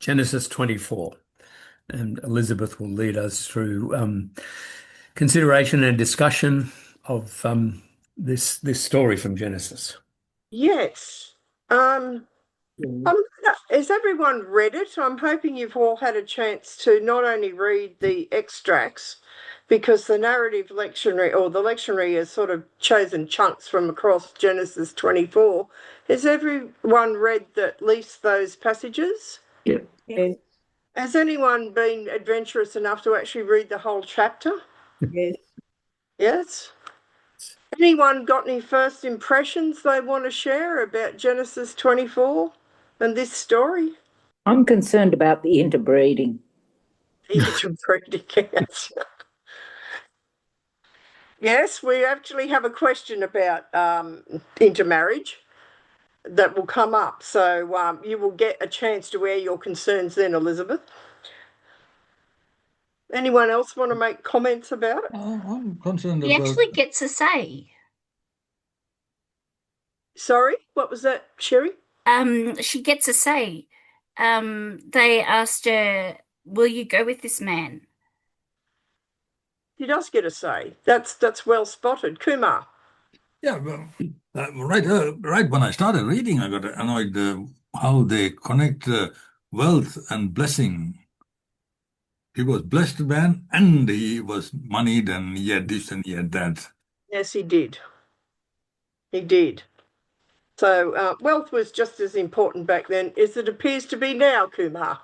Genesis 24, and Elizabeth will lead us through consideration and discussion of this story from Genesis. Yes. Has everyone read it? I'm hoping you've all had a chance to not only read the extracts, because the narrative lectionary or the lectionary has sort of chosen chunks from across Genesis 24. Has everyone read at least those passages? Yeah. Yes, Has anyone been adventurous enough to actually read the whole chapter? yes. Yes. Anyone got any first impressions they want to share about Genesis 24 and this story? I'm concerned about the interbreeding. Interbreeding, yes. Yes, we actually have a question about intermarriage that will come up. So you will get a chance to air your concerns then, Elizabeth. Anyone else want to make comments about it? I'm concerned He about. actually gets a say. Sorry, what was that, Sherry? She gets a say. They asked her, "Will you go with this man?" He does get a say. That's well spotted. Kumar. Yeah, well, right when I started reading, I got annoyed how they connect wealth and blessing. He was blessed man, and he was moneyed, and he had this and he had that. Yes, he did. He did. So wealth was just as important back then as it appears to be now, Kumar,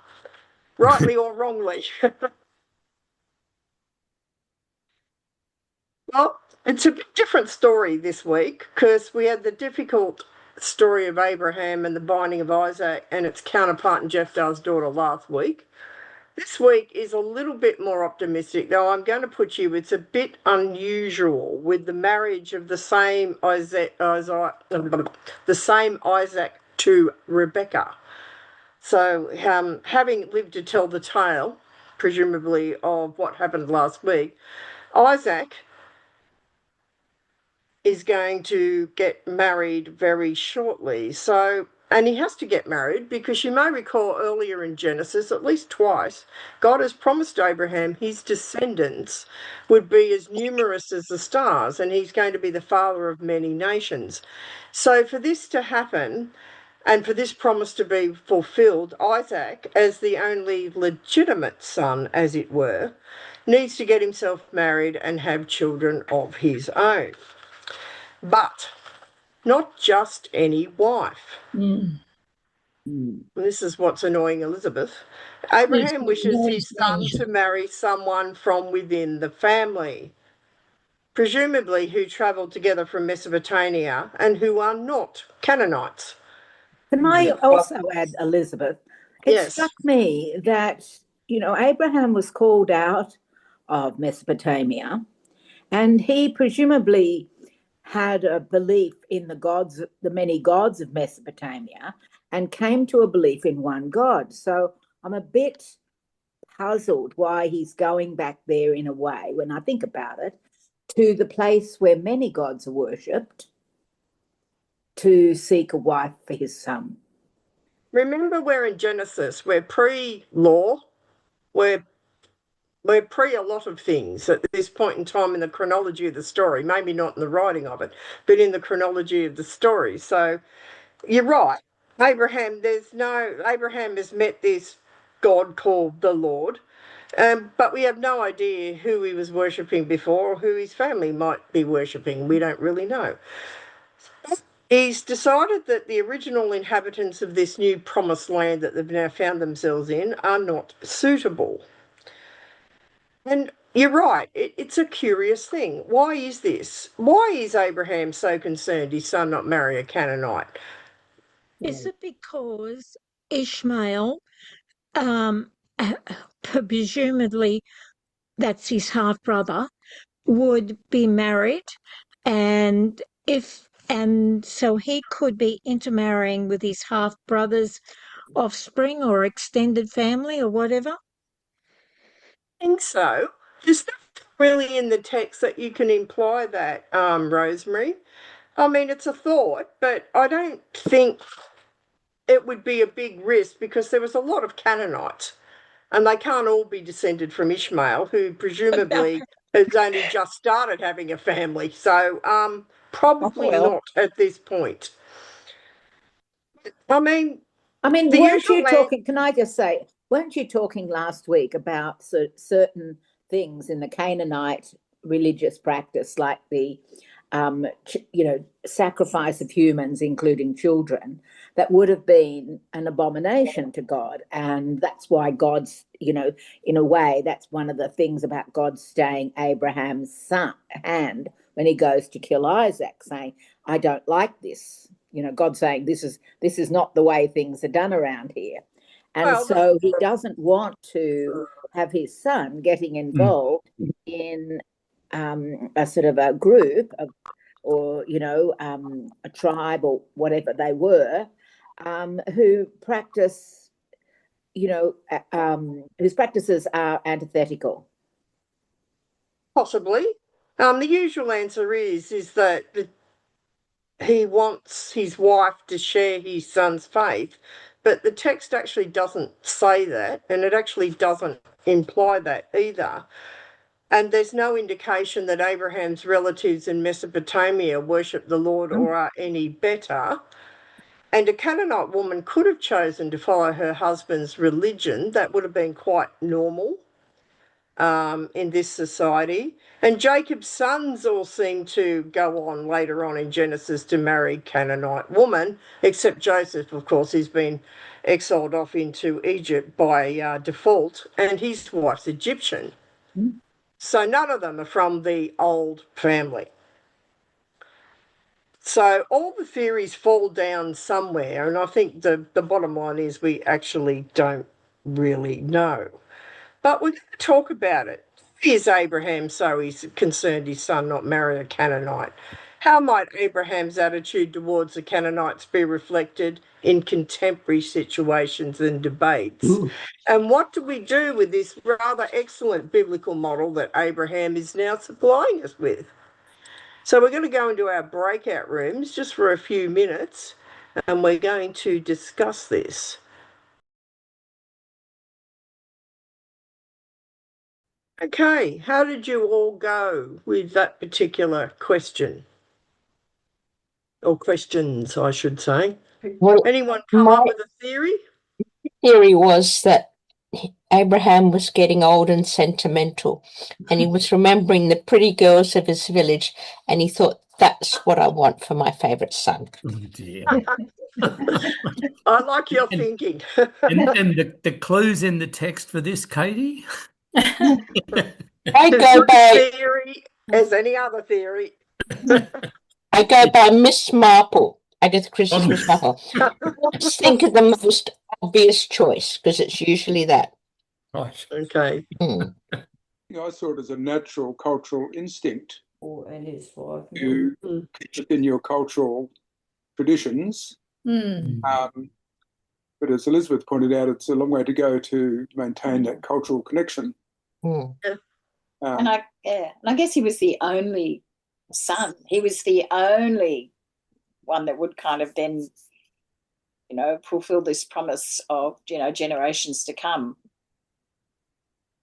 rightly or wrongly. Well, it's a bit different story this week because we had the difficult story of Abraham and the binding of Isaac and its counterpart in Jephthah's daughter last week. This week is a little bit more optimistic, though I'm going to put you, it's a bit unusual with the marriage of the same Isaac to Rebekah. So, having lived to tell the tale, presumably, of what happened last week, Isaac is going to get married very shortly. And he has to get married because you may recall earlier in Genesis, at least twice, God has promised Abraham his descendants would be as numerous as the stars, and he's going to be the father of many nations. So, for this to happen, and for this promise to be fulfilled, Isaac, as the only legitimate son, as it were, needs to get himself married and have children of his own. But not just any wife. Mm. This is what's annoying Elizabeth. Abraham wishes his son to marry someone from within the family, presumably who travelled together from Mesopotamia and who are not Canaanites. Can I also add, Elizabeth? It Yes. struck me that, Abraham was called out of Mesopotamia, and he presumably had a belief in the many gods of Mesopotamia, and came to a belief in one God. So I'm a bit puzzled why he's going back there in a way, when I think about it, to the place where many gods are worshipped to seek a wife for his son. Remember, we're in Genesis, we're pre-law, we're pre a lot of things at this point in time in the chronology of the story, maybe not in the writing of it, but in the chronology of the story. So you're right. Abraham has met this God called the Lord, but we have no idea who he was worshipping before or who his family might be worshipping. We don't really know. He's decided that the original inhabitants of this new promised land that they've now found themselves in are not suitable. And you're right, it's a curious thing. Why is this? Why is Abraham so concerned his son not marry a Canaanite? Is it because Ishmael, presumably that's his half brother, would be married, and so he could be intermarrying with his half brother's offspring or extended family or whatever? I think so. There's nothing really in the text that you can imply that, Rosemary. I mean, it's a thought, but I don't think it would be a big risk because there was a lot of Canaanites, and they can't all be descended from Ishmael, who presumably has only just started having a family. So probably not at this point. I mean, the weren't usual you talking, can I just say, weren't you talking last week about certain things in the Canaanite religious practice, like the, sacrifice of humans, including children, that would have been an abomination to God? And that's why God's, in a way, that's one of the things about God staying Abraham's hand when he goes to kill Isaac, saying, I don't like this. God saying this is not the way things are done around here. And so he doesn't want to have his son getting involved in a sort of a group or a tribe or whatever they were, who practice, whose practices are antithetical. Possibly. The usual answer is that he wants his wife to share his son's faith, but the text actually doesn't say that, and it actually doesn't imply that either. And there's no indication that Abraham's relatives in Mesopotamia worship the Lord or are any better. And a Canaanite woman could have chosen to follow her husband's religion. That would have been quite normal in this society. And Jacob's sons all seem to go on later on in Genesis to marry Canaanite woman, except Joseph, of course, he's been exiled off into Egypt by default, and his wife's Egyptian. So none of them are from the old family. So all the theories fall down somewhere, and I think the bottom line is we actually don't really know. But we're going to talk about it. Is Abraham so he's concerned his son not marry a Canaanite? How might Abraham's attitude towards the Canaanites be reflected in contemporary situations and debates? And what do we do with this rather excellent biblical model that Abraham is now supplying us with? So we're going to go into our breakout rooms just for a few minutes, and we're going to discuss this. Okay, how did you all go with that particular question? Or questions, I should say. Well, Anyone come up with a theory? theory was that Abraham was getting old and sentimental, and he was remembering the pretty girls of his village, and he thought, that's what I want for my favourite son. Oh dear. I like your thinking. And the clues in the text for this, Katie? I go by theory as any other theory. I go by Miss Marple, Agatha Christie's Miss Marple. Just think of the most obvious choice, because it's usually that. Right. Okay. I saw it as a natural cultural instinct and his wife. to keep within your cultural traditions. But as Elizabeth pointed out, it's a long way to go to maintain that cultural connection. And I guess he was the only son. He was the only one that would kind of then, fulfill this promise of, generations to come.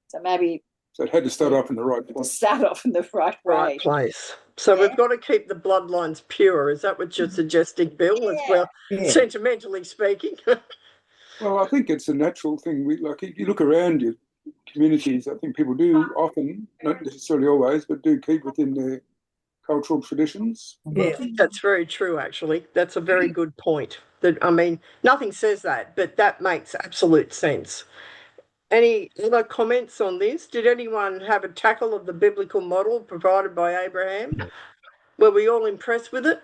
So maybe. So it had to start off in the right place. Start off in the right way. Right place. So we've got to keep the bloodlines pure. Is that what you're suggesting, Bill, as well, sentimentally speaking? Well, I think it's a natural thing. If you look around your communities, I think people do often, not necessarily always, but do keep within their cultural traditions. Yeah, that's very true, actually. That's a very good point. Nothing says that, but that makes absolute sense. Any other comments on this? Did anyone have a tackle of the biblical model provided by Abraham? Were we all impressed with it?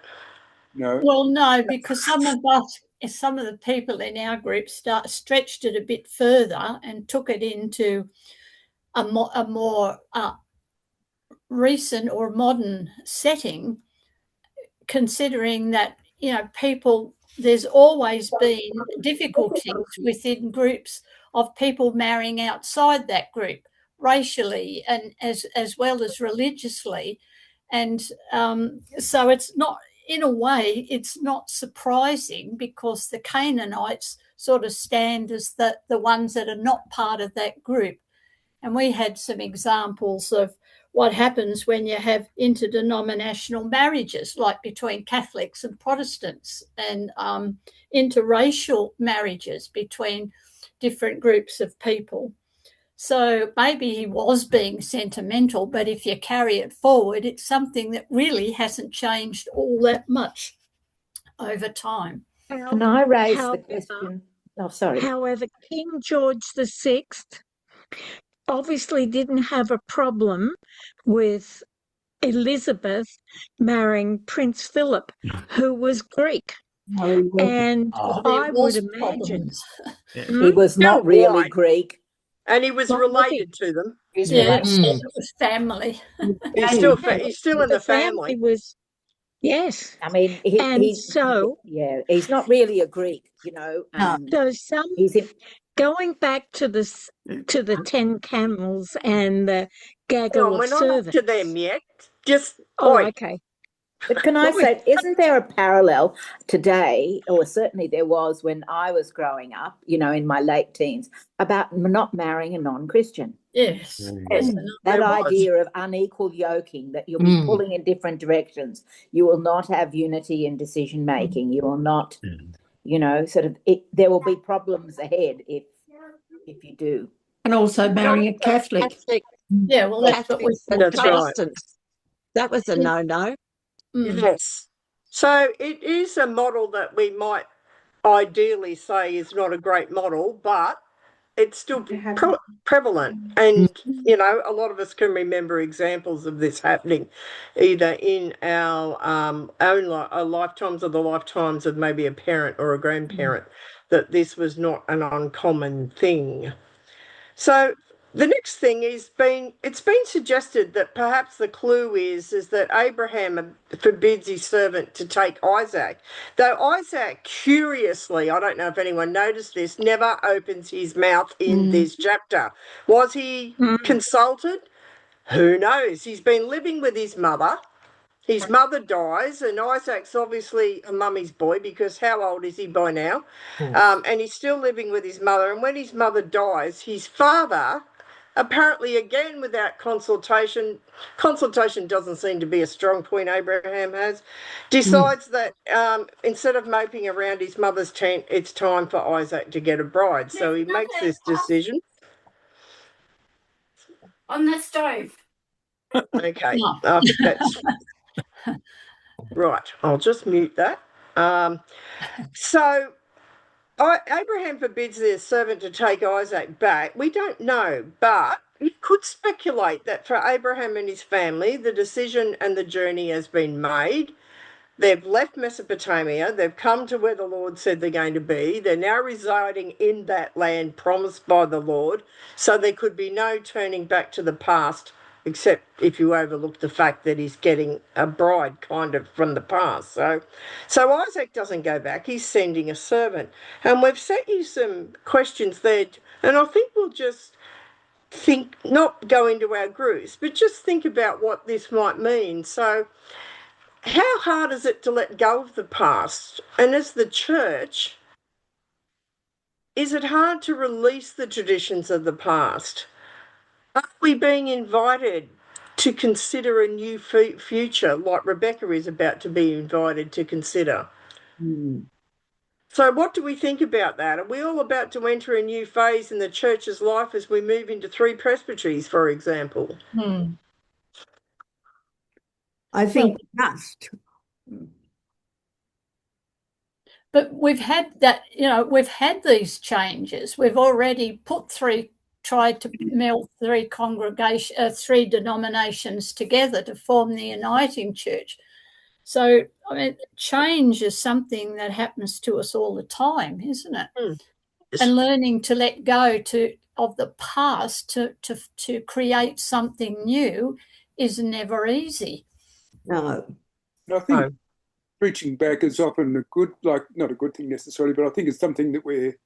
No. Well, no, because some of the people in our group stretched it a bit further and took it into a more recent or modern setting, considering that, people, there's always been difficulties within groups of people marrying outside that group, racially and as well as religiously. And so it's not, in a way, it's not surprising because the Canaanites sort of stand as the ones that are not part of that group. And we had some examples of what happens when you have interdenominational marriages, like between Catholics and Protestants, and interracial marriages between different groups of people. So maybe he was being sentimental, but if you carry it forward, it's something that really hasn't changed all that much over time. And I raised the question. Oh, sorry. However, King George VI obviously didn't have a problem with Elizabeth marrying Prince Philip, who was Greek. No, and I would imagine problems. He was not really Greek. And he was related to them. Yeah, it was family. He's still in the family. Was, yes. I mean, he's not really a Greek, you know. So going back to the 10 camels and the gaggle of we're not up to them yet. Just okay. But can I say, isn't there a parallel today, or certainly there was when I was growing up, you know, in my late teens, about not marrying a non-Christian? Yes. That idea of unequal yoking, that you'll be pulling in different directions. You will not have unity in decision making. You will not, you know, there will be problems ahead if you do. And also marrying a Catholic. Yeah, well, that's what we said. That's right. That was a no-no. Yes. So it is a model that we might ideally say is not a great model, but it's still prevalent. And, you know, a lot of us can remember examples of this happening either in our own lifetimes or the lifetimes of maybe a parent or a grandparent, that this was not an uncommon thing. So the next thing it's been suggested that perhaps the clue is that Abraham forbids his servant to take Isaac. Though Isaac, curiously, I don't know if anyone noticed this, never opens his mouth in this chapter. Was he consulted? Who knows? He's been living with his mother. His mother dies, and Isaac's obviously a mummy's boy because how old is he by now? And he's still living with his mother. And when his mother dies, his father, apparently again without consultation doesn't seem to be a strong point Abraham has, decides that instead of moping around his mother's tent, it's time for Isaac to get a bride. So he makes this decision. On the stove. Okay, I think that's right. I'll just mute that. So Abraham forbids their servant to take Isaac back. We don't know, but you could speculate that for Abraham and his family, the decision and the journey has been made. They've left Mesopotamia. They've come to where the Lord said they're going to be. They're now residing in that land promised by the Lord. So there could be no turning back to the past, except if you overlook the fact that he's getting a bride kind of from the past. So Isaac doesn't go back. He's sending a servant. And we've set you some questions there. And I think we'll just not go into our groups, but just think about what this might mean. So how hard is it to let go of the past? And as the church, is it hard to release the traditions of the past? Are we being invited to consider a new future like Rebekah is about to be invited to consider? So what do we think about that? Are we all about to enter a new phase in the church's life as we move into 3 presbyteries, for example? I think we must. But we've had that, you know, we've had these changes. We've already tried to meld 3 denominations together to form the uniting church. So, I mean, change is something that happens to us all the time, isn't it? And learning to let go of the past to create something new is never easy. No. I think reaching back is often a good, not a good thing necessarily, but I think it's something that we're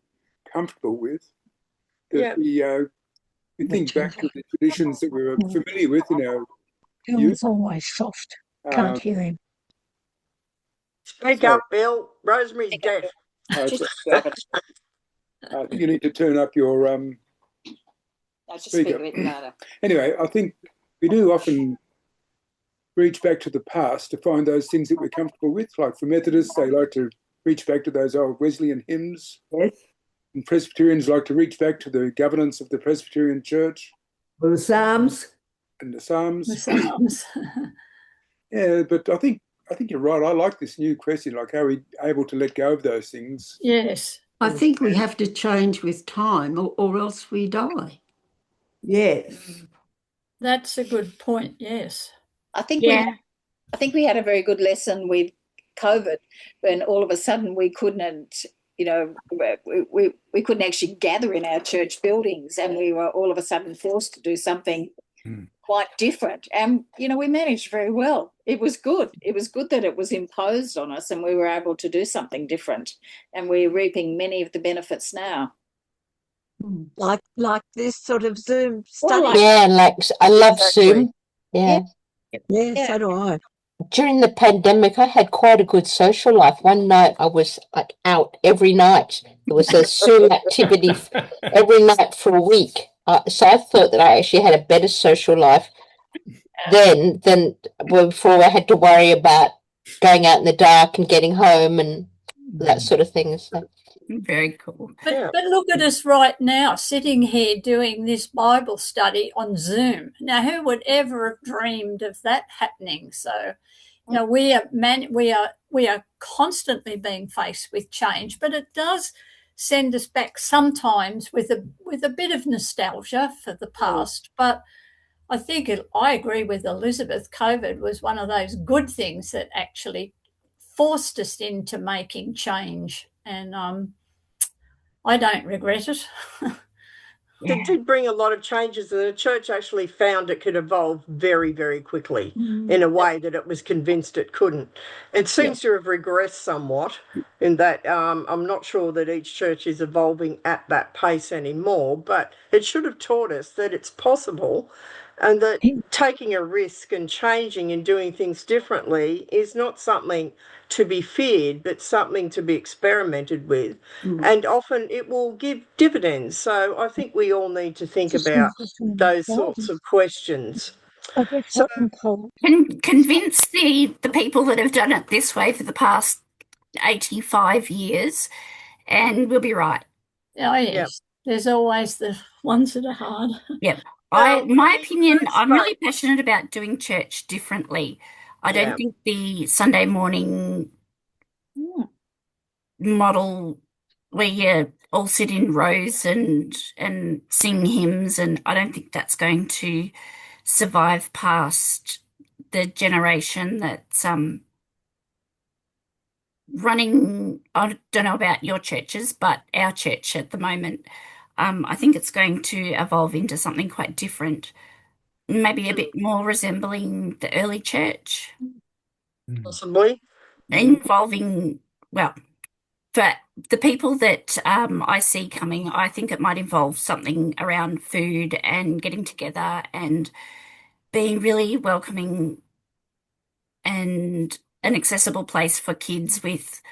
comfortable with. That we think back to the traditions that we were familiar with in our youth. He was always soft. Can't hear him. Speak up, Bill. Rosemary's deaf. Just grab it. I think you need to turn up your I'll just speaker. speak a bit louder. Anyway, I think we do often reach back to the past to find those things that we're comfortable with. Like for Methodists, they like to reach back to those old Wesleyan hymns. Yes. And Presbyterians like to reach back to the governance of the Presbyterian Church. Well, the Psalms. And the Psalms. The Psalms. Yeah, but I think you're right. I like this new question, like how are we able to let go of those things? Yes. I think we have to change with time or else we die. Yes. That's a good point, yes. I think Yeah. we had a very good lesson with COVID when all of a sudden we couldn't, we couldn't actually gather in our church buildings, and we were all of a sudden forced to do something quite different. And, we managed very well. It was good. It was good that it was imposed on us and we were able to do something different. And we're reaping many of the benefits now. Like this sort of Zoom study. I love Zoom. Yeah. Yeah, so do I. During the pandemic, I had quite a good social life. One night I was out every night. There was a Zoom activity every night for a week. So I thought that I actually had a better social life then than before I had to worry about going out in the dark and getting home and that sort of thing. So. Very cool. But look at us right now, sitting here doing this Bible study on Zoom. Now, who would ever have dreamed of that happening? So, we are constantly being faced with change, but it does send us back sometimes with a bit of nostalgia for the past. But I think I agree with Elizabeth. COVID was one of those good things that actually forced us into making change, and I don't regret it. It did bring a lot of changes, and the church actually found it could evolve very, very quickly in a way that it was convinced it couldn't. It seems to have regressed somewhat in that I'm not sure that each church is evolving at that pace anymore, but it should have taught us that it's possible and that taking a risk and changing and doing things differently is not something to be feared, but something to be experimented with. And often it will give dividends. So I think we all need to think about those sorts of questions. So, Convince the people that have done it this way for the past 85 years, and we'll be right. Oh, yes. There's always the ones that are hard. Yep. My opinion, I'm really passionate about doing church differently. I don't think the Sunday morning model where you all sit in rows and sing hymns, and I don't think that's going to survive past the generation that's running. I don't know about your churches, but our church at the moment, I think it's going to evolve into something quite different, maybe a bit more resembling the early church. Possibly. Involving, well, for the people that I see coming, I think it might involve something around food and getting together and being really welcoming and an accessible place for kids with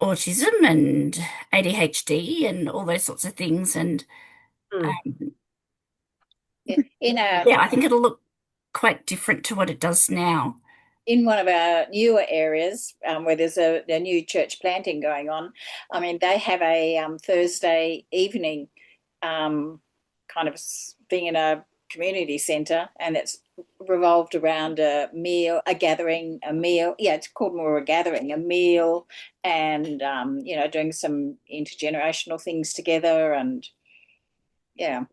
autism and ADHD and all those sorts of things. And I think it'll look quite different to what it does now. In one of our newer areas where there's a new church planting going on, I mean, they have a Thursday evening kind of thing in a community centre, and it's revolved around a meal, a gathering, a meal. Yeah, it's called more a gathering, a meal, and, doing some intergenerational things together. And, yeah.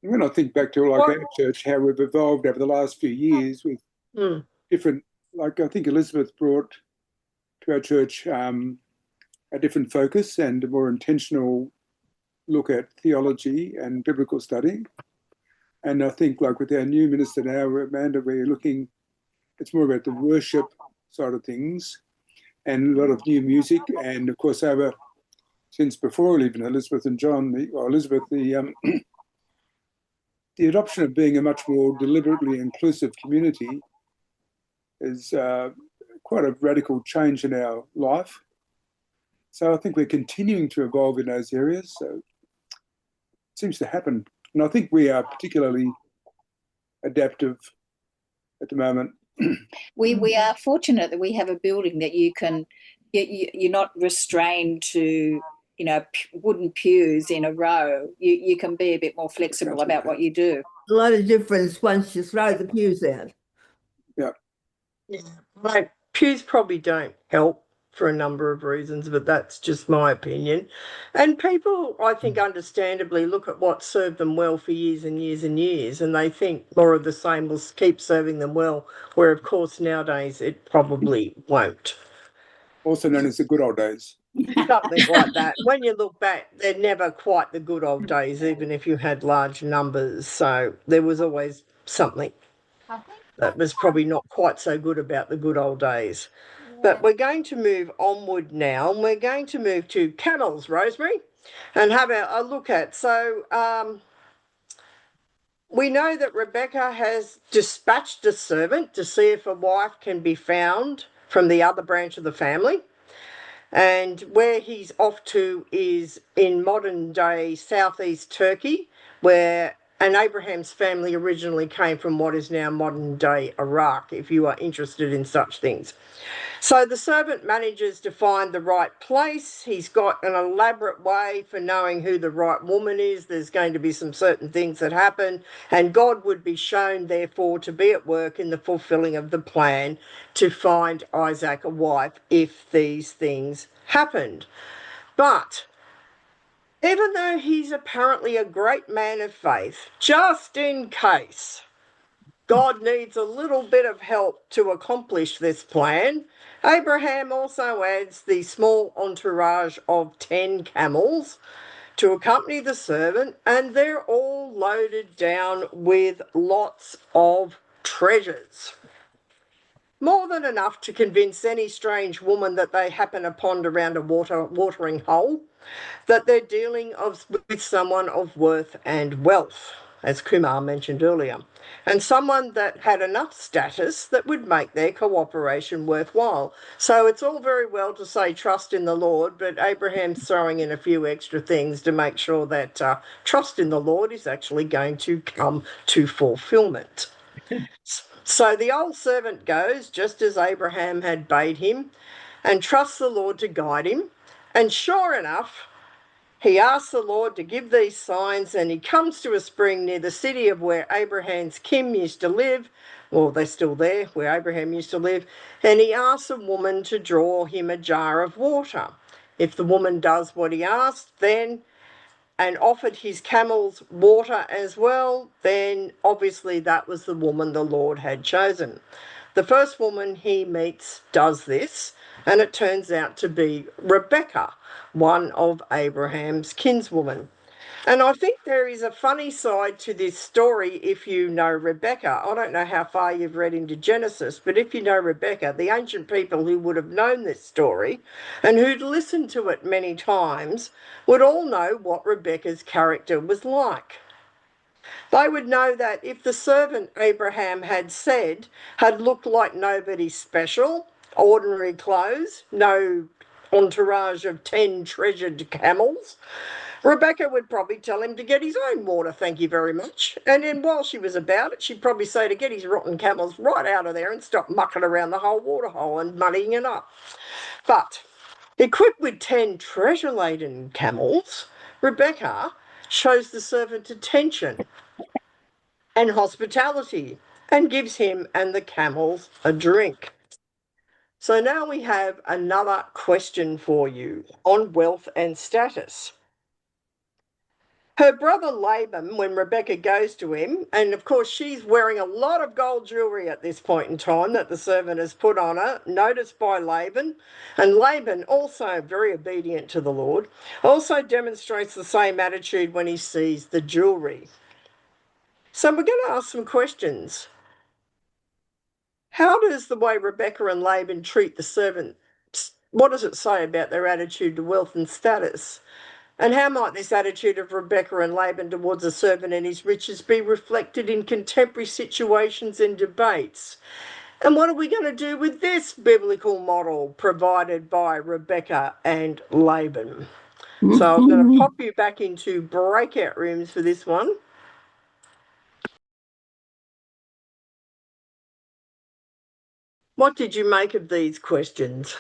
When I think back to our church, how we've evolved over the last few years with different, like I think Elizabeth brought to our church a different focus and a more intentional look at theology and biblical study. And I think like with our new minister now, Amanda, we're looking, it's more about the worship side of things and a lot of new music. And of course, since before even Elizabeth and John, the adoption of being a much more deliberately inclusive community is quite a radical change in our life. So I think we're continuing to evolve in those areas. So it seems to happen. And I think we are particularly adaptive at the moment. We are fortunate that we have a building that you're not restrained to, wooden pews in a row. You can be a bit more flexible about what you do. A lot of difference once you throw the pews out. Yeah. Like, pews probably don't help for a number of reasons, but that's just my opinion. And people, I think, understandably look at what served them well for years and years and years, and they think more of the same will keep serving them well, where, of course, nowadays it probably won't. Also known as the good old days. Something like that. When you look back, they're never quite the good old days, even if you had large numbers. So there was always something that was probably not quite so good about the good old days. But we're going to move onward now, and we're going to move to camels, Rosemary, and have a look at. So we know that Rebekah has dispatched a servant to see if a wife can be found from the other branch of the family. And where he's off to is in modern day southeast Turkey, where Abraham's family originally came from what is now modern day Iraq, if you are interested in such things. So the servant manages to find the right place. He's got an elaborate way for knowing who the right woman is. There's going to be some certain things that happen, and God would be shown, therefore, to be at work in the fulfilling of the plan to find Isaac a wife if these things happened. But even though he's apparently a great man of faith, just in case God needs a little bit of help to accomplish this plan, Abraham also adds the small entourage of 10 camels to accompany the servant, and they're all loaded down with lots of treasures. More than enough to convince any strange woman that they happen upon around a watering hole that they're dealing with someone of worth and wealth, as Kumar mentioned earlier, and someone that had enough status that would make their cooperation worthwhile. So it's all very well to say trust in the Lord, but Abraham's throwing in a few extra things to make sure that trust in the Lord is actually going to come to fulfillment. So the old servant goes, just as Abraham had bade him, and trusts the Lord to guide him. And sure enough, he asks the Lord to give these signs, and he comes to a spring near the city of where Abraham's kin used to live. Well, they're still there, where Abraham used to live. And he asks a woman to draw him a jar of water. If the woman does what he asked, then and offered his camels water as well, then obviously that was the woman the Lord had chosen. The first woman he meets does this, and it turns out to be Rebekah, one of Abraham's kinswomen. And I think there is a funny side to this story if you know Rebekah. I don't know how far you've read into Genesis, but if you know Rebekah, the ancient people who would have known this story and who'd listened to it many times would all know what Rebekah's character was like. They would know that if the servant Abraham had said had looked like nobody special, ordinary clothes, no entourage of 10 treasured camels, Rebekah would probably tell him to get his own water, thank you very much. And then while she was about it, she'd probably say to get his rotten camels right out of there and stop mucking around the whole waterhole and muddying it up. But equipped with 10 treasure-laden camels, Rebekah shows the servant attention and hospitality and gives him and the camels a drink. So now we have another question for you on wealth and status. Her brother Laban, when Rebekah goes to him, and of course she's wearing a lot of gold jewellery at this point in time that the servant has put on her, noticed by Laban, and Laban, also very obedient to the Lord, also demonstrates the same attitude when he sees the jewellery. So we're going to ask some questions. How does the way Rebekah and Laban treat the servant, what does it say about their attitude to wealth and status? And how might this attitude of Rebekah and Laban towards a servant and his riches be reflected in contemporary situations and debates? And what are we going to do with this biblical model provided by Rebekah and Laban? So I'm going to pop you back into breakout rooms for this one. What did you make of these questions?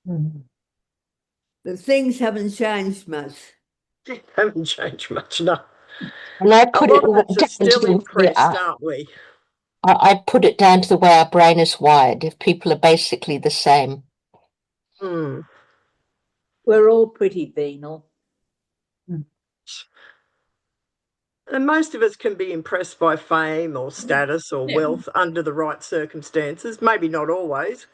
The things haven't changed much. They haven't changed much, no. And I A put lot it of us are still impressed, aren't we? I put it down to the way our brain is wired. If people are basically the same. We're all pretty venal. And most of us can be impressed by fame or status or wealth under the right circumstances, maybe not always.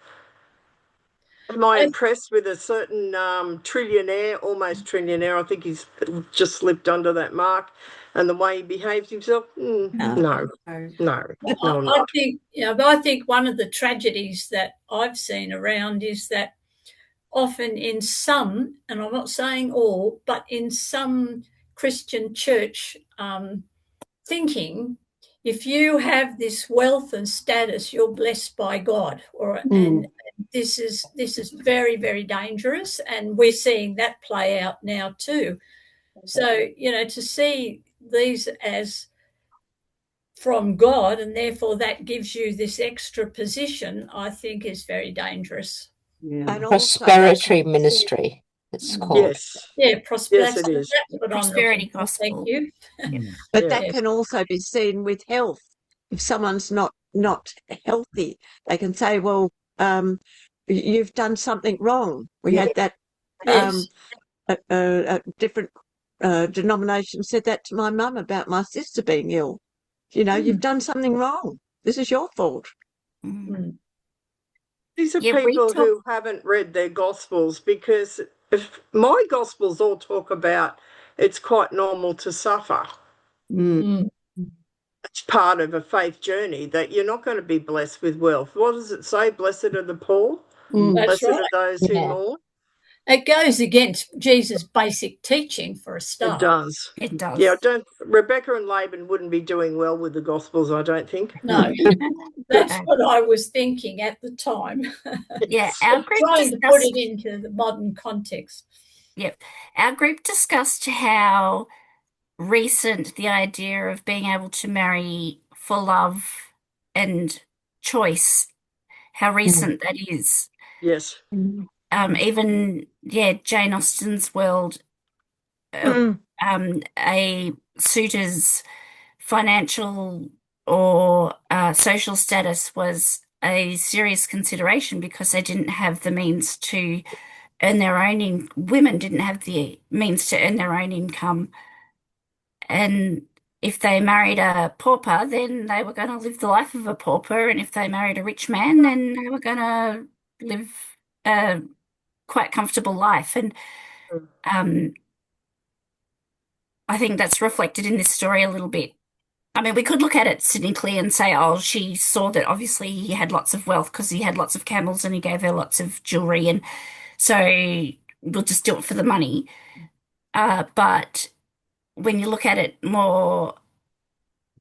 Am I impressed with a certain trillionaire, almost trillionaire? I think he's just slipped under that mark. And the way he behaves himself? No. I think, I think one of the tragedies that I've seen around is that often in some, and I'm not saying all, but in some Christian church thinking, if you have this wealth and status, you're blessed by God, and this is very, very dangerous, and we're seeing that play out now too. So, to see these as from God, and therefore that gives you this extra position, I think is very dangerous. And Prosperity ministry, it's called. Yes. Yeah, Yes, it is. That's what Prosperity I'm looking for. Thank gospel. you. But that can also be seen with health. If someone's not healthy, they can say, well, you've done something wrong. We had that a different denomination said that to my mum about my sister being ill. You've done something wrong. This is your fault. These are people who haven't read their Gospels, because if my Gospels all talk about it's quite normal to suffer. It's part of a faith journey, that you're not going to be blessed with wealth. What does it say? Blessed are the poor. That's Blessed right. are those who mourn. It goes against Jesus' basic teaching for a start. It does. It does. Yeah, Rebekah and Laban wouldn't be doing well with the Gospels, I don't think. No, that's what I was thinking at the time. Yeah, our group trying to put it into the modern context. Yep. Our group discussed how recent the idea of being able to marry for love and choice, how recent that is. Yes. Even, Jane Austen's world, a suitor's financial or social status was a serious consideration, because they didn't have the means to earn their own women didn't have the means to earn their own income. And if they married a pauper, then they were going to live the life of a pauper. And if they married a rich man, then they were going to live a quite comfortable life. And I think that's reflected in this story a little bit. I mean, we could look at it cynically and say, oh, she saw that obviously he had lots of wealth because he had lots of camels and he gave her lots of jewelry, and so we'll just do it for the money. But when you look at it more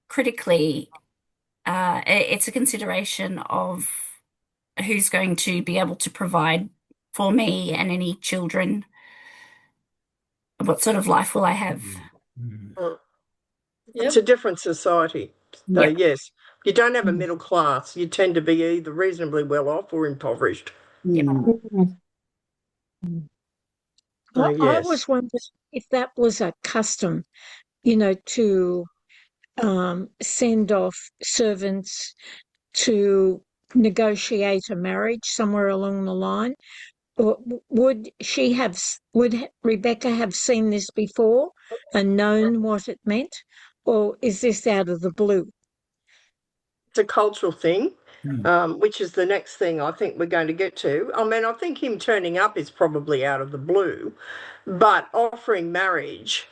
critically, it's a consideration of who's going to be able to provide for me and any children. What sort of life will I have? It's a different society. So, yes, you don't have a middle class. You tend to be either reasonably well off or impoverished. I was wondering if that was a custom, to send off servants to negotiate a marriage somewhere along the line. Or would Rebekah have seen this before and known what it meant? Or is this out of the blue? It's a cultural thing, which is the next thing I think we're going to get to. I mean, I think him turning up is probably out of the blue, but offering marriage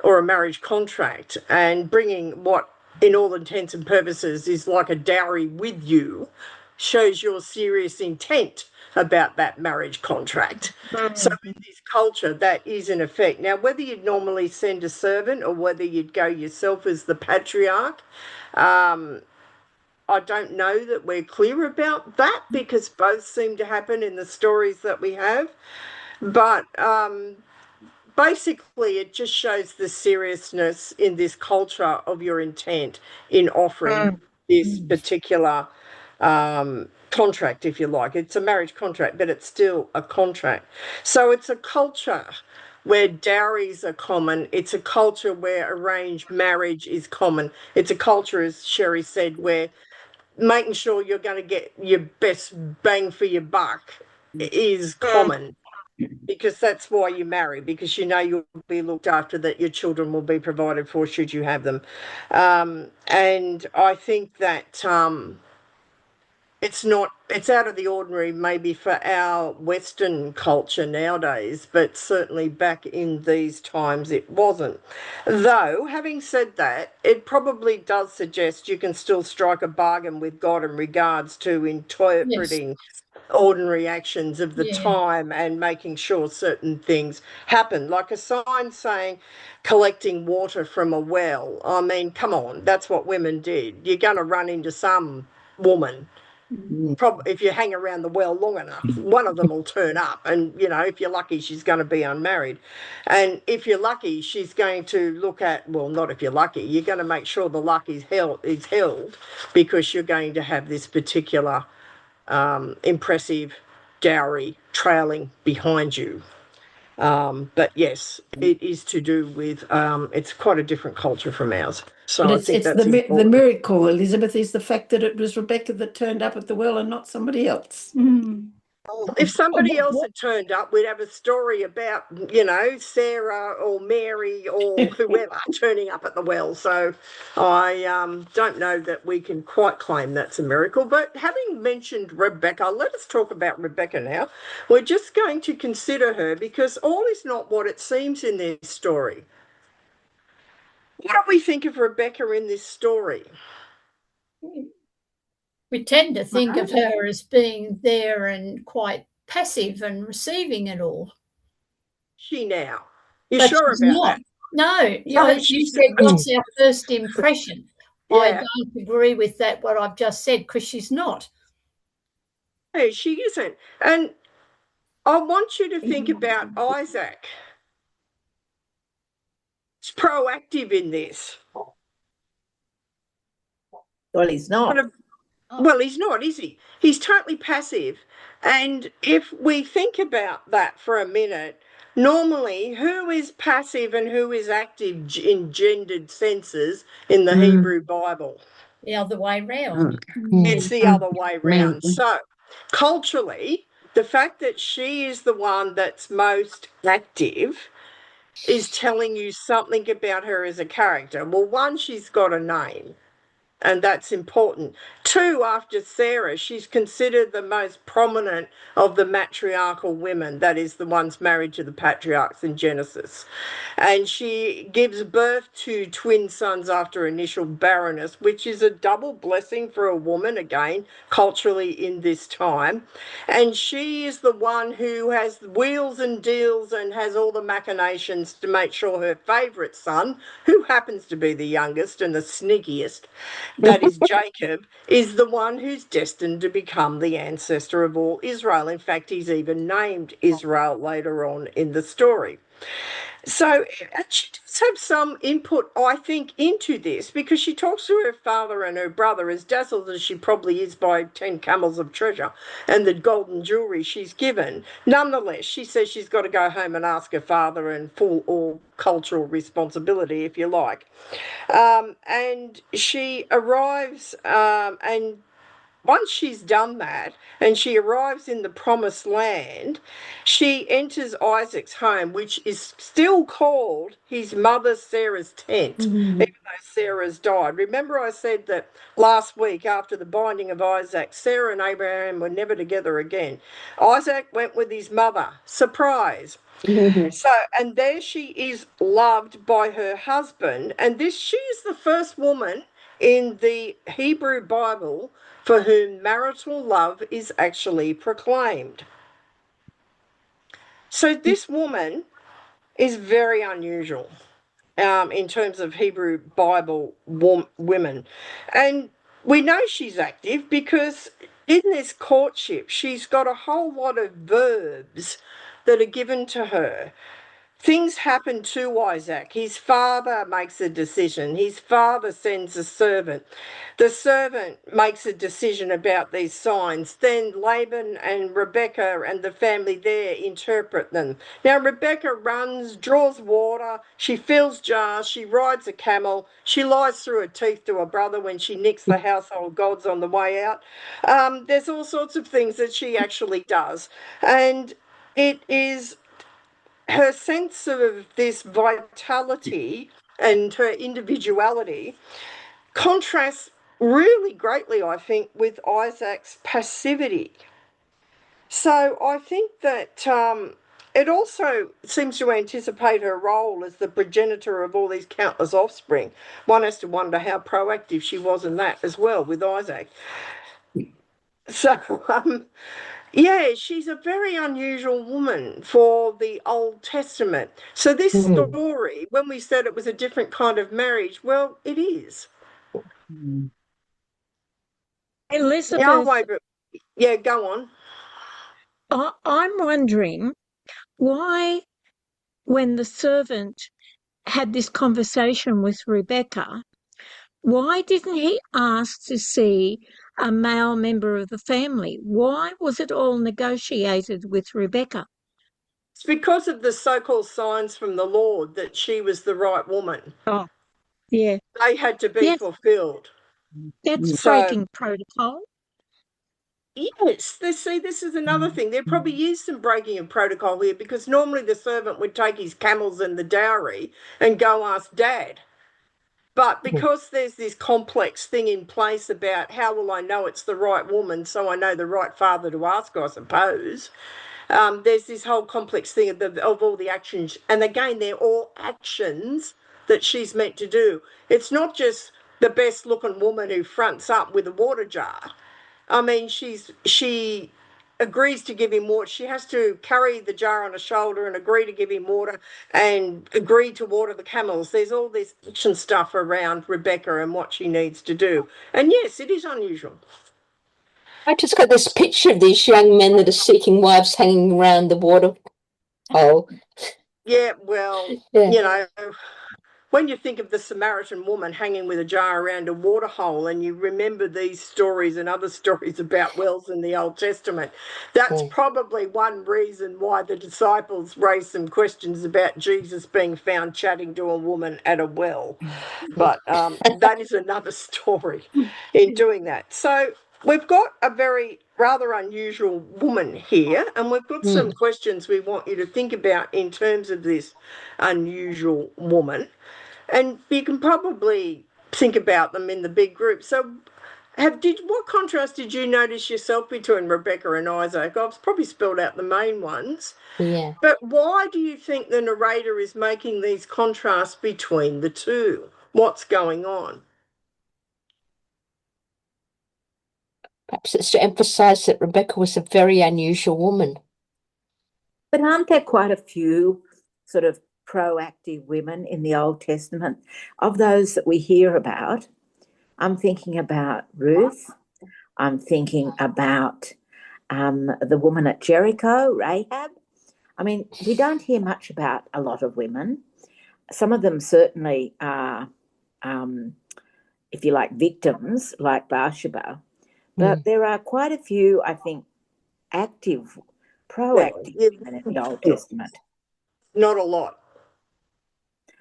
or a marriage contract and bringing what, in all intents and purposes, is like a dowry with you, shows your serious intent about that marriage contract. So in this culture, that is in effect. Now, whether you'd normally send a servant or whether you'd go yourself as the patriarch, I don't know that we're clear about that because both seem to happen in the stories that we have. But basically, it just shows the seriousness in this culture of your intent in offering this particular contract, if you like. It's a marriage contract, but it's still a contract. So it's a culture where dowries are common. It's a culture where arranged marriage is common. It's a culture, as Sherry said, where making sure you're going to get your best bang for your buck is common, because that's why you marry, because you know you'll be looked after, that your children will be provided for should you have them. And I think that it's out of the ordinary maybe for our Western culture nowadays, but certainly back in these times it wasn't. Though, having said that, it probably does suggest you can still strike a bargain with God in regards to interpreting ordinary actions of the time and making sure certain things happen, like a sign saying collecting water from a well. I mean, come on, that's what women did. You're going to run into some woman. If you hang around the well long enough, one of them will turn up, and if you're lucky, she's going to be unmarried. And if you're lucky, she's going to look at, well, not if you're lucky, you're going to make sure the luck is held because you're going to have this particular impressive dowry trailing behind you. But yes, it is to do with, it's quite a different culture from ours. So But I think that's the important. miracle, Elizabeth, is the fact that it was Rebekah that turned up at the well and not somebody else. If somebody else had turned up, we'd have a story about, Sarah or Mary or whoever turning up at the well. So I don't know that we can quite claim that's a miracle. But having mentioned Rebekah, let us talk about Rebekah now. We're just going to consider her because all is not what it seems in this story. What do we think of Rebekah in this story? We tend to think of her as being there and quite passive and receiving it all. She now. You're But sure she's about not. that? No, No, you said, what's our first impression? I Yeah. don't agree with that, what I've just said, because she's not. No, she isn't. And I want you to think about Isaac. He's proactive in this. Well, he's not. Well, he's not, is he? He's totally passive. And if we think about that for a minute, normally who is passive and who is active in gendered senses in the Hebrew Bible? The other way round. It's the other way round. So culturally, the fact that she is the one that's most active is telling you something about her as a character. Well, one, she's got a name, and that's important. Two, after Sarah, she's considered the most prominent of the matriarchal women, that is, the ones married to the patriarchs in Genesis. And she gives birth to twin sons after initial barrenness, which is a double blessing for a woman, again, culturally in this time. And she is the one who has wheels and deals and has all the machinations to make sure her favourite son, who happens to be the youngest and the sneakiest, that is Jacob, is the one who's destined to become the ancestor of all Israel. In fact, he's even named Israel later on in the story. So she does have some input, I think, into this because she talks to her father and her brother, as dazzled as she probably is by 10 camels of treasure and the golden jewelry she's given. Nonetheless, she says she's got to go home and ask her father and full all cultural responsibility, if you like. And she arrives and once she's done that and she arrives in the promised land, she enters Isaac's home, which is still called his mother Sarah's tent, even though Sarah's died. Remember, I said that last week after the binding of Isaac, Sarah and Abraham were never together again. Isaac went with his mother. Surprise. So, and there she is, loved by her husband, and she is the first woman in the Hebrew Bible for whom marital love is actually proclaimed. So this woman is very unusual in terms of Hebrew Bible women. And we know she's active because in this courtship, she's got a whole lot of verbs that are given to her. Things happen to Isaac. His father makes a decision. His father sends a servant. The servant makes a decision about these signs. Then Laban and Rebekah and the family there interpret them. Now, Rebekah runs, draws water, she fills jars, she rides a camel, she lies through her teeth to her brother when she nicks the household gods on the way out. There's all sorts of things that she actually does. And it is her sense of this vitality and her individuality contrasts really greatly, I think, with Isaac's passivity. So I think that it also seems to anticipate her role as the progenitor of all these countless offspring. One has to wonder how proactive she was in that as well with Isaac. So, yeah, she's a very unusual woman for the Old Testament. So this story, when we said it was a different kind of marriage, well, it is. Elizabeth, Yeah, go on. I'm wondering why, when the servant had this conversation with Rebekah, why didn't he ask to see a male member of the family? Why was it all negotiated with Rebekah? It's because of the so-called signs from the Lord that she was the right woman. Oh, yeah. They had to be fulfilled. That's breaking protocol. Yes, this is another thing. There probably is some breaking of protocol here because normally the servant would take his camels and the dowry and go ask Dad. But because there's this complex thing in place about how will I know it's the right woman so I know the right father to ask, I suppose, there's this whole complex thing of all the actions. And again, they're all actions that she's meant to do. It's not just the best looking woman who fronts up with a water jar. I mean, she agrees to give him water. She has to carry the jar on her shoulder and agree to give him water and agree to water the camels. There's all this action stuff around Rebekah and what she needs to do. And yes, it is unusual. I just got this picture of these young men that are seeking wives hanging around the water hole. Yeah, well, you know, when you think of the Samaritan woman hanging with a jar around a water hole and you remember these stories and other stories about wells in the Old Testament, that's probably one reason why the disciples raised some questions about Jesus being found chatting to a woman at a well. But that is another story in doing that. So we've got a very rather unusual woman here, and we've got some questions we want you to think about in terms of this unusual woman. And you can probably think about them in the big group. So what contrast did you notice yourself between Rebekah and Isaac? I've probably spelled out the main ones. Yeah. But why do you think the narrator is making these contrasts between the two? What's going on? Perhaps it's to emphasize that Rebekah was a very unusual woman. But aren't there quite a few sort of proactive women in the Old Testament? Of those that we hear about, I'm thinking about Ruth. I'm thinking about the woman at Jericho, Rahab. I mean, we don't hear much about a lot of women. Some of them certainly are, if you like, victims, like Bathsheba. But there are quite a few, I think, active, proactive women in the Old Testament. Not a lot.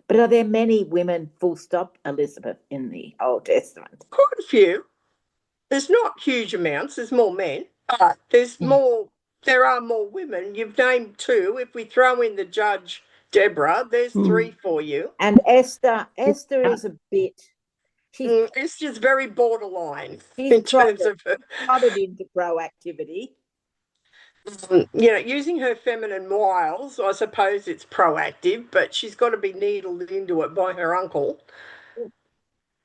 But are there many women, full stop, Elizabeth, in the Old Testament? Quite a few. There's not huge amounts. There's more men. But there's more. There are more women. You've named two. If we throw in the judge Deborah, there's three for you. And Esther is a bit. Esther's very borderline in terms of her. Trotted into proactivity. You know, using her feminine wiles, I suppose it's proactive, but she's got to be needled into it by her uncle.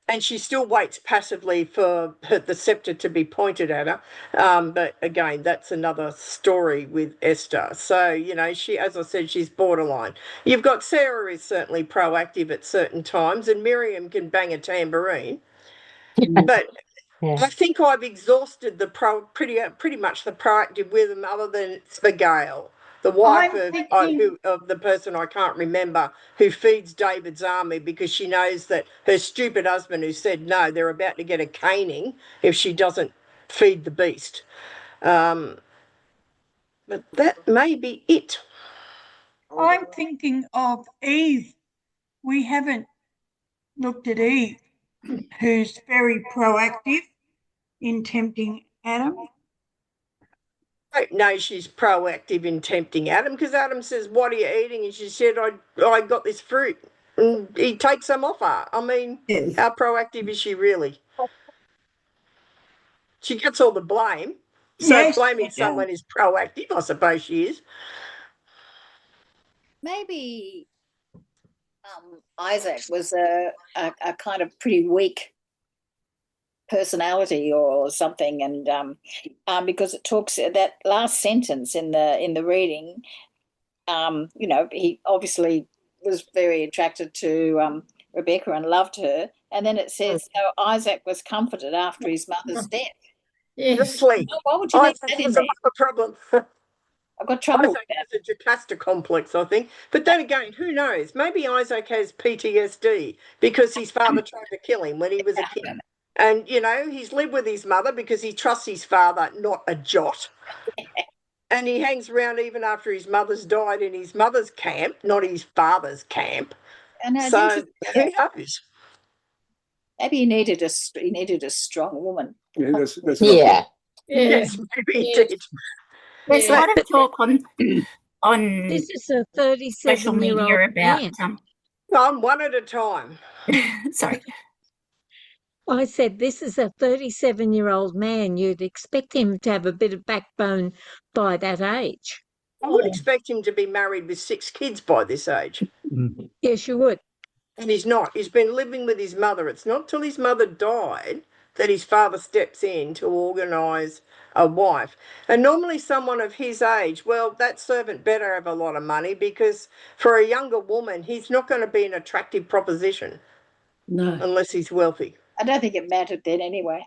And she still waits passively for the scepter to be pointed at her. But again, that's another story with Esther. So, you know, as I said, she's borderline. You've got Sarah is certainly proactive at certain times, and Miriam can bang a tambourine. But I think I've exhausted the pretty much the proactive wisdom, other than Gail, the wife of the person I can't remember, who feeds David's army because she knows that her stupid husband, who said no, they're about to get a caning if she doesn't feed the beast. But that may be it. I'm thinking of Eve. We haven't looked at Eve, who's very proactive in tempting Adam. I don't know she's proactive in tempting Adam, because Adam says, "What are you eating?" And she said, I got this fruit. And he takes some off her. I mean, how proactive is she really? She gets all the blame. So Yes, blaming someone is proactive, I suppose she is. Maybe Isaac was a kind of pretty weak personality or something, and because it talks that last sentence in the reading, he obviously was very attracted to Rebekah and loved her, and then it says, so Isaac was comforted after his mother's death. Yes. Roughly. Why would you leave that in there? A problem. I've got trouble Isaac has a Jocasta complex, I think. But then again, who knows? Maybe Isaac has PTSD because his father tried to kill him when he was a kid. And, he's lived with his mother because he trusts his father, not a jot. And he hangs around even after his mother's died in his mother's camp, not his father's camp. So who knows? Maybe he needed a strong woman. Yeah, that's Yes, maybe he did. There's a lot of talk on This is a 37-year-old social media about one at a time. Sorry. I said this is a 37-year-old man. You'd expect him to have a bit of backbone by that age. I would expect him to be married with 6 kids by this age. Yes, you would. And he's not. He's been living with his mother. It's not till his mother died that his father steps in to organise a wife. And normally someone of his age, well, that servant better have a lot of money, because for a younger woman, he's not going to be an attractive proposition. No. Unless he's wealthy. I don't think it mattered then anyway.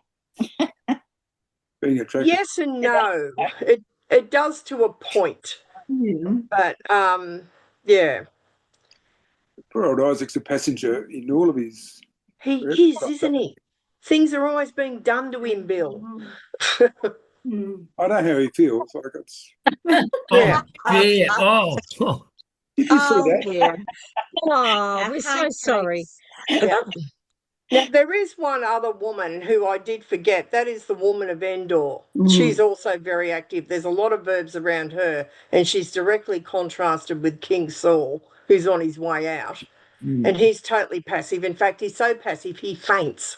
Being attractive. Yes and no. It does to a point. But, yeah. Poor old Isaac's a passenger in all of his... He is, isn't he? Things are always being done to him, Bill. I know how he feels. Like it's... Yeah. Yeah. Did you see that? Yeah. Oh, we're so sorry. Yeah. Now, there is one other woman who I did forget. That is the woman of Endor. She's also very active. There's a lot of verbs around her, and she's directly contrasted with King Saul, who's on his way out. And he's totally passive. In fact, he's so passive he faints,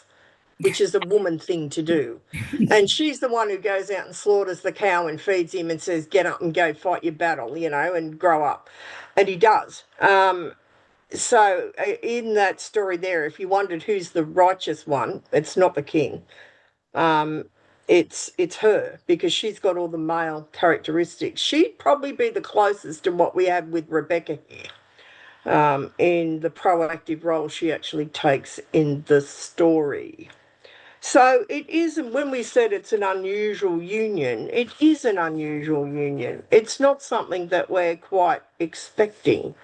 which is a woman thing to do. And she's the one who goes out and slaughters the cow and feeds him and says, get up and go fight your battle, and grow up. And he does. So in that story there, if you wondered who's the righteous one, it's not the king. It's her, because she's got all the male characteristics. She'd probably be the closest to what we have with Rebekah here, in the proactive role she actually takes in the story. So it isn't, when we said it's an unusual union, it is an unusual union. It's not something that we're quite expecting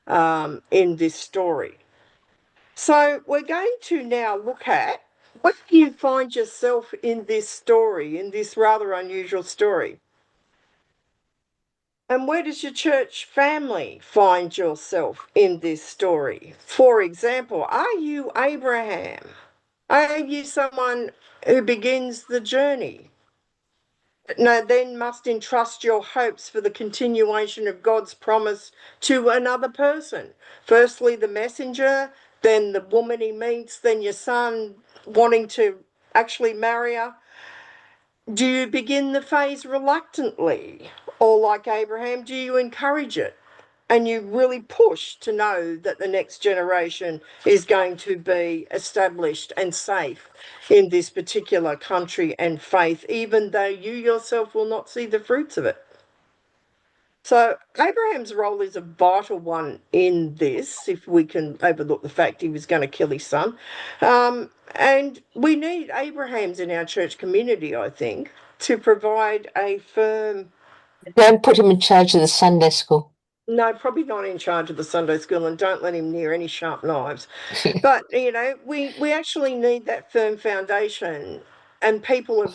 in this story. So we're going to now look at, where do you find yourself in this story, in this rather unusual story? And where does your church family find yourself in this story? For example, are you Abraham? Are you someone who begins the journey? No, then must entrust your hopes for the continuation of God's promise to another person. Firstly, the messenger, then the woman he meets, then your son wanting to actually marry her. Do you begin the phase reluctantly? Or like Abraham, do you encourage it? And you really push to know that the next generation is going to be established and safe in this particular country and faith, even though you yourself will not see the fruits of it. So Abraham's role is a vital one in this, if we can overlook the fact he was going to kill his son. And we need Abrahams in our church community, I think, to provide a firm... Don't put him in charge of the Sunday school. No, probably not in charge of the Sunday school, and don't let him near any sharp knives. But, you know, we actually need that firm foundation and people of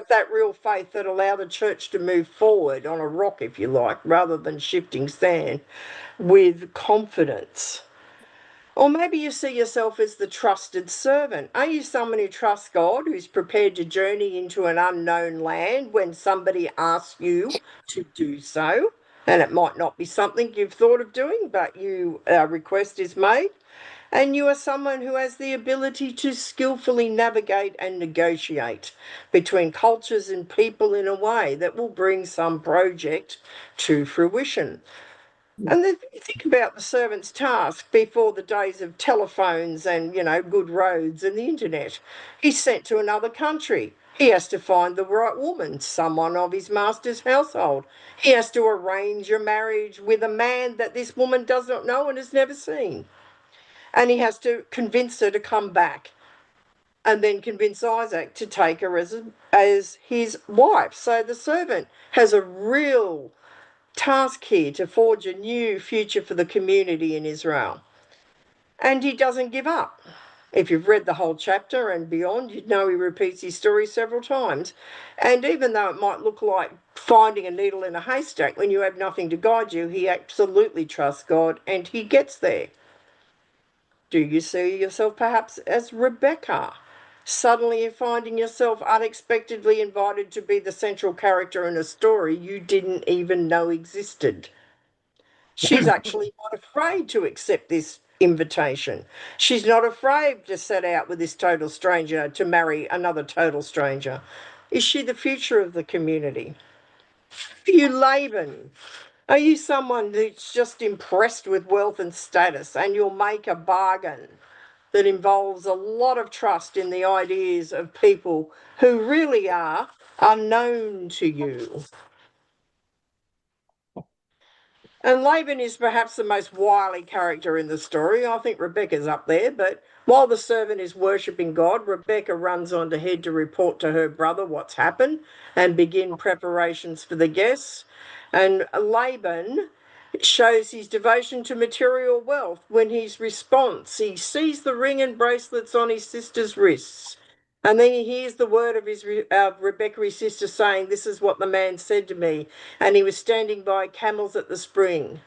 that real faith that allow the church to move forward on a rock, if you like, rather than shifting sand, with confidence. Or maybe you see yourself as the trusted servant. Are you someone who trusts God, who's prepared to journey into an unknown land when somebody asks you to do so? And it might not be something you've thought of doing, but a request is made. And you are someone who has the ability to skillfully navigate and negotiate between cultures and people in a way that will bring some project to fruition. And then you think about the servant's task before the days of telephones and, you know, good roads and the internet. He's sent to another country. He has to find the right woman, someone of his master's household. He has to arrange a marriage with a man that this woman does not know and has never seen. And he has to convince her to come back and then convince Isaac to take her as his wife. So the servant has a real task here to forge a new future for the community in Israel. And he doesn't give up. If you've read the whole chapter and beyond, you'd know he repeats his story several times. And even though it might look like finding a needle in a haystack when you have nothing to guide you, he absolutely trusts God and he gets there. Do you see yourself perhaps as Rebekah? Suddenly you're finding yourself unexpectedly invited to be the central character in a story you didn't even know existed. She's actually not afraid to accept this invitation. She's not afraid to set out with this total stranger to marry another total stranger. Is she the future of the community? For you, Laban, are you someone who's just impressed with wealth and status and you'll make a bargain that involves a lot of trust in the ideas of people who really are unknown to you? And Laban is perhaps the most wily character in the story. I think Rebekah's up there, but while the servant is worshipping God, Rebekah runs on ahead to report to her brother what's happened and begin preparations for the guests. And Laban shows his devotion to material wealth when his response, he sees the ring and bracelets on his sister's wrists. And then he hears the word of Rebekah, his sister, saying, "This is what the man said to me." And he was standing by camels at the spring.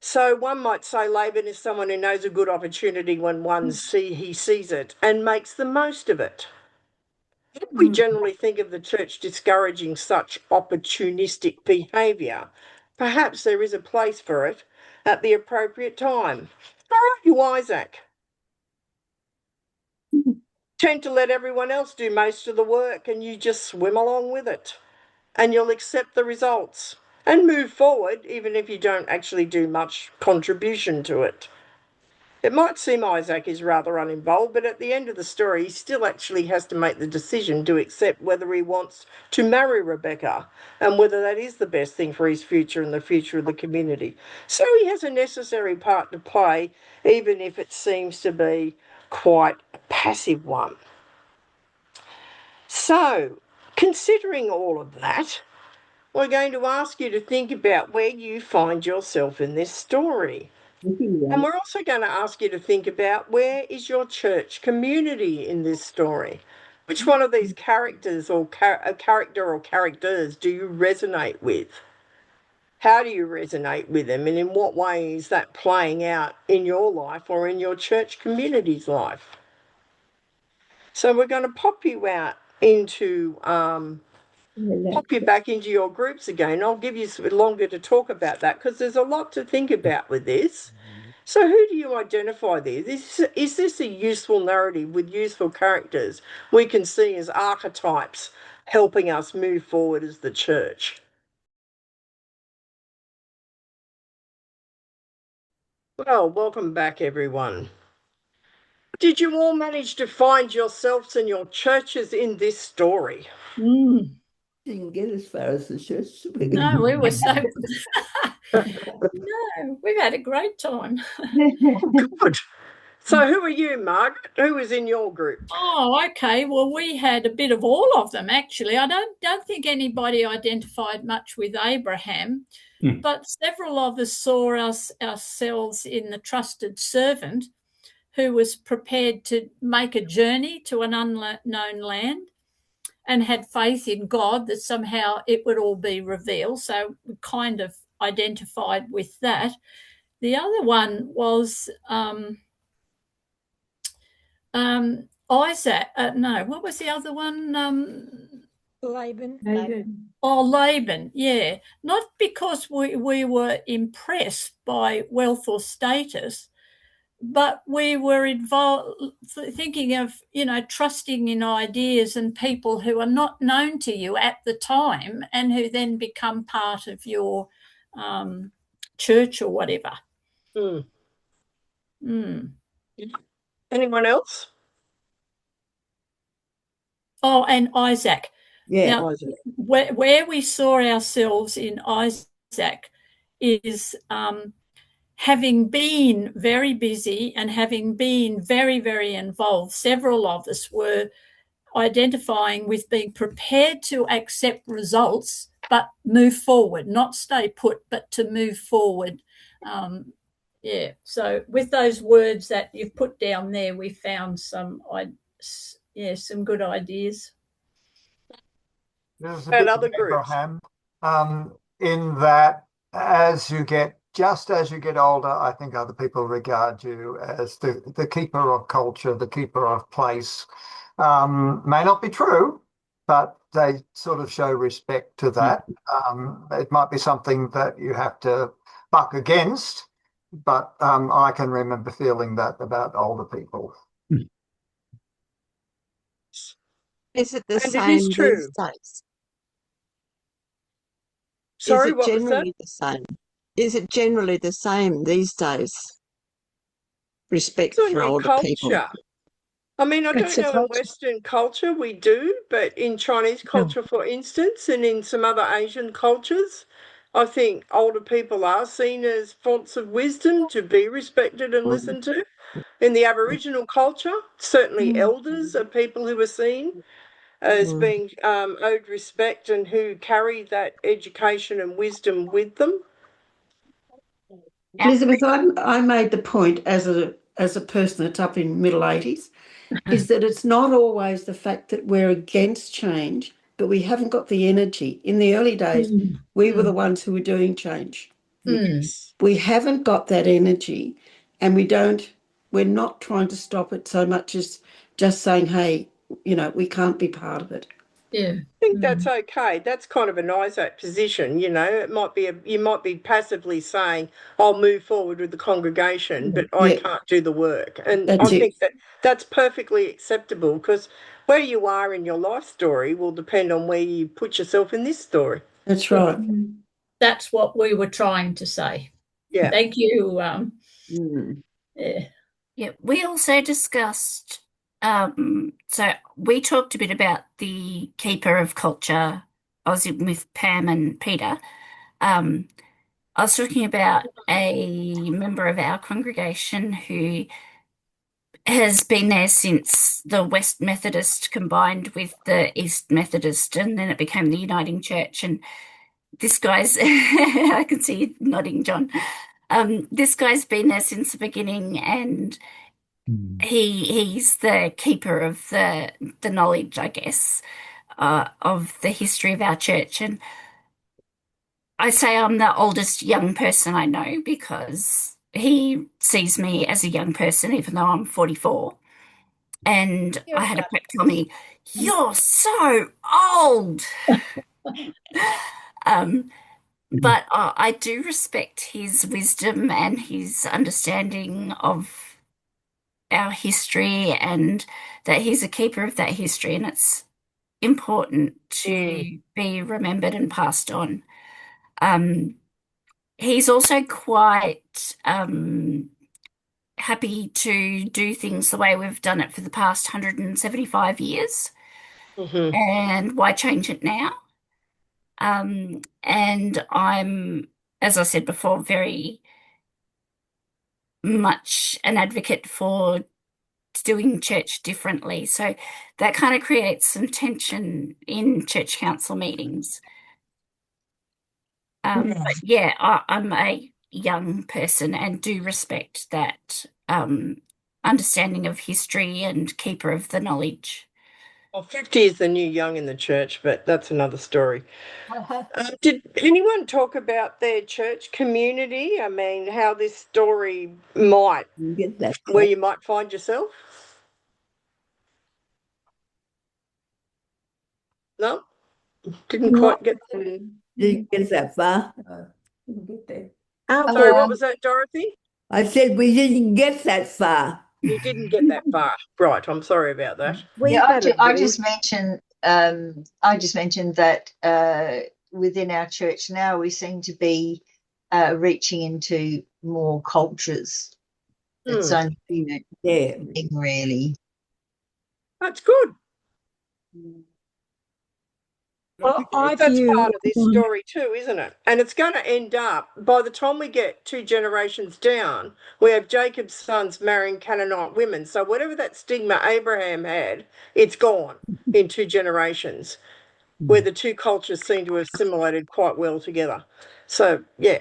So one might say Laban is someone who knows a good opportunity when he sees it and makes the most of it. We generally think of the church discouraging such opportunistic behaviour. Perhaps there is a place for it at the appropriate time. Aren't you, Isaac? Tend to let everyone else do most of the work and you just swim along with it. And you'll accept the results and move forward even if you don't actually do much contribution to it. It might seem Isaac is rather uninvolved, but at the end of the story, he still actually has to make the decision to accept whether he wants to marry Rebekah and whether that is the best thing for his future and the future of the community. So he has a necessary part to play, even if it seems to be quite a passive one. So, considering all of that, we're going to ask you to think about where you find yourself in this story. And we're also going to ask you to think about where is your church community in this story? Which one of these characters or characters do you resonate with? How do you resonate with them? And in what way is that playing out in your life or in your church community's life? So we're going to pop you out into pop you back into your groups again. I'll give you longer to talk about that because there's a lot to think about with this. So who do you identify there? Is this a useful narrative with useful characters we can see as archetypes helping us move forward as the church? Well, welcome back, everyone. Did you all manage to find yourselves and your churches in this story? Didn't get as far as the church. No, we were so no, we've had a great time. Good. So who are you, Margaret? Who was in your group? Oh, okay. Well, we had a bit of all of them, actually. I don't think anybody identified much with Abraham, but several of us saw ourselves in the trusted servant who was prepared to make a journey to an unknown land and had faith in God that somehow it would all be revealed. So we kind of identified with that. The other one was Isaac. No, what was the other one? Laban. Oh, Laban, yeah. Not because we were impressed by wealth or status, but we were involved thinking of, trusting in ideas and people who are not known to you at the time and who then become part of your church or whatever. Anyone else? Oh, and Isaac. Yeah, now, Isaac. Where we saw ourselves in Isaac is having been very busy and having been very, very involved. Several of us were identifying with being prepared to accept results, but move forward, not stay put, but to move forward. So with those words that you've put down there, we found some good ideas. There's a bit of Abraham, in that just as you get older, I think other people regard you as the keeper of culture, the keeper of place. May not be true, but they sort of show respect to that. It might be something that you have to buck against, but I can remember feeling that about older people. Is it the And same it is true. these days? Sorry, is it what was generally that? the same? Is it generally the same these days? Respect for older people. I mean, I don't know in Western culture we do, but in Chinese culture, for instance, and in some other Asian cultures, I think older people are seen as fonts of wisdom to be respected and listened to. In the Aboriginal culture, certainly elders are people who are seen as being owed respect and who carry that education and wisdom with them. Elizabeth, I made the point as a person that's up in middle 80s, is that it's not always the fact that we're against change, but we haven't got the energy. In the early days, we were the ones who were doing change. We haven't got that energy, and we're not trying to stop it so much as just saying, hey, we can't be part of it. Yeah. I think that's okay. That's kind of an Isaac position, It might be you might be passively saying, I'll move forward with the congregation, but I can't do the work. And I think that's perfectly acceptable, because where you are in your life story will depend on where you put yourself in this story. That's right. That's what we were trying to say. Yeah. Thank you. Yeah, we also discussed, so we talked a bit about the keeper of culture. I was with Pam and Peter. I was talking about a member of our congregation who has been there since the West Methodist combined with the East Methodist, and then it became the Uniting Church. And this guy's, I can see you nodding, John. This guy's been there since the beginning, and he's the keeper of the knowledge, I guess, of the history of our church. And I say I'm the oldest young person I know because he sees me as a young person, even though I'm 44. And I had a prep tell me, "You're so old." But I do respect his wisdom and his understanding of our history, and that he's a keeper of that history, and it's important to be remembered and passed on. He's also quite happy to do things the way we've done it for the past 175 years. And why change it now? And I'm, as I said before, very much an advocate for doing church differently. So that kind of creates some tension in church council meetings. But yeah, I'm a young person and do respect that understanding of history and keeper of the knowledge. Well, 50 is the new young in the church, but that's another story. Did anyone talk about their church community? I mean, how this story might, where you might find yourself? No? Didn't quite get there. Didn't get that far. Sorry, what was that, Dorothy? I said we didn't get that far. You didn't get that far. Right, I'm sorry about that. Yeah, I just mentioned that within our church now we seem to be reaching into more cultures. It's only been a thing, really. That's good. Well, that's part of this story too, isn't it? And it's going to end up, by the time we get 2 generations down, we have Jacob's sons marrying Canaanite women. So whatever that stigma Abraham had, it's gone in 2 generations, where the 2 cultures seem to have assimilated quite well together. So, yeah.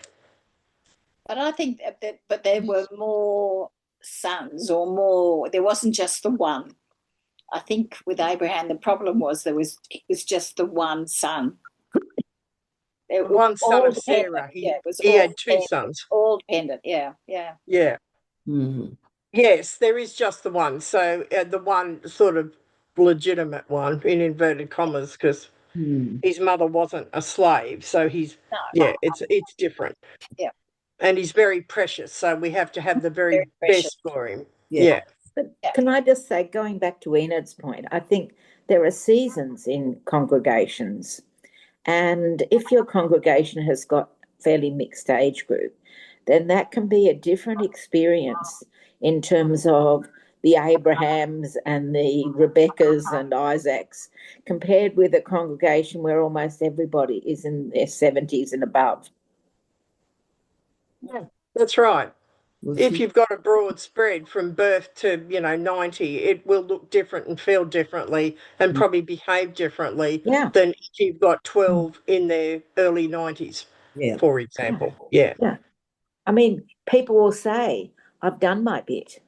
But I think but there were more sons or more, there wasn't just the one. I think with Abraham, the problem was it was just the one son. One son of Sarah. He had 2 sons. All dependent, yeah. Yeah. Yes, there is just the one. So the one sort of legitimate one, in inverted commas, because his mother wasn't a slave. So it's different. Yeah. And he's very precious. So we have to have the very best for him. Yeah. But can I just say, going back to Enid's point, I think there are seasons in congregations. And if your congregation has got fairly mixed age group, then that can be a different experience in terms of the Abrahams and the Rebeccas and Isaacs, compared with a congregation where almost everybody is in their 70s and above. Yeah, that's right. If you've got a broad spread from birth to, 90, it will look different and feel differently and probably behave differently than if you've got 12 in their early 90s, for example. Yeah. I mean, people will say, I've done my bit.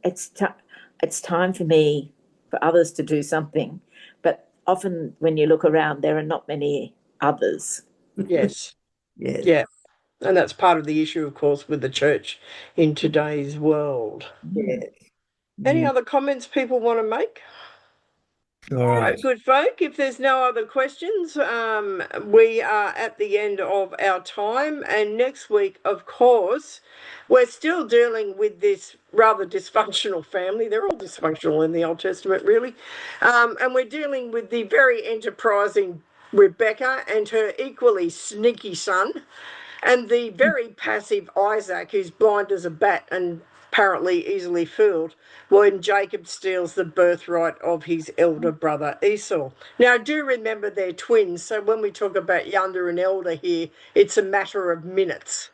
It's time for me, for others to do something. But often when you look around, there are not many others. Yes. Yeah. And that's part of the issue, of course, with the church in today's world. Any other comments people want to make? All right. Good folk. If there's no other questions, we are at the end of our time. And next week, of course, we're still dealing with this rather dysfunctional family. They're all dysfunctional in the Old Testament, really. And we're dealing with the very enterprising Rebekah and her equally sneaky son, and the very passive Isaac, who's blind as a bat and apparently easily fooled, when Jacob steals the birthright of his elder brother Esau. Now, do remember they're twins, so when we talk about younger and elder here, it's a matter of minutes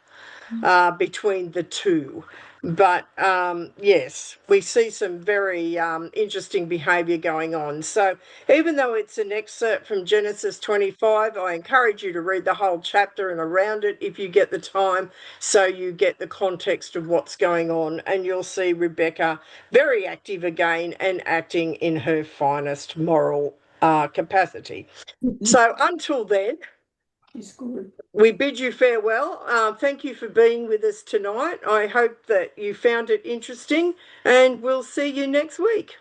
between the two. But yes, we see some very interesting behaviour going on. So even though it's an excerpt from Genesis 25, I encourage you to read the whole chapter and around it if you get the time, so you get the context of what's going on, and you'll see Rebekah very active again and acting in her finest moral capacity. So until then, we bid you farewell. Thank you for being with us tonight. I hope that you found it interesting, and we'll see you next week.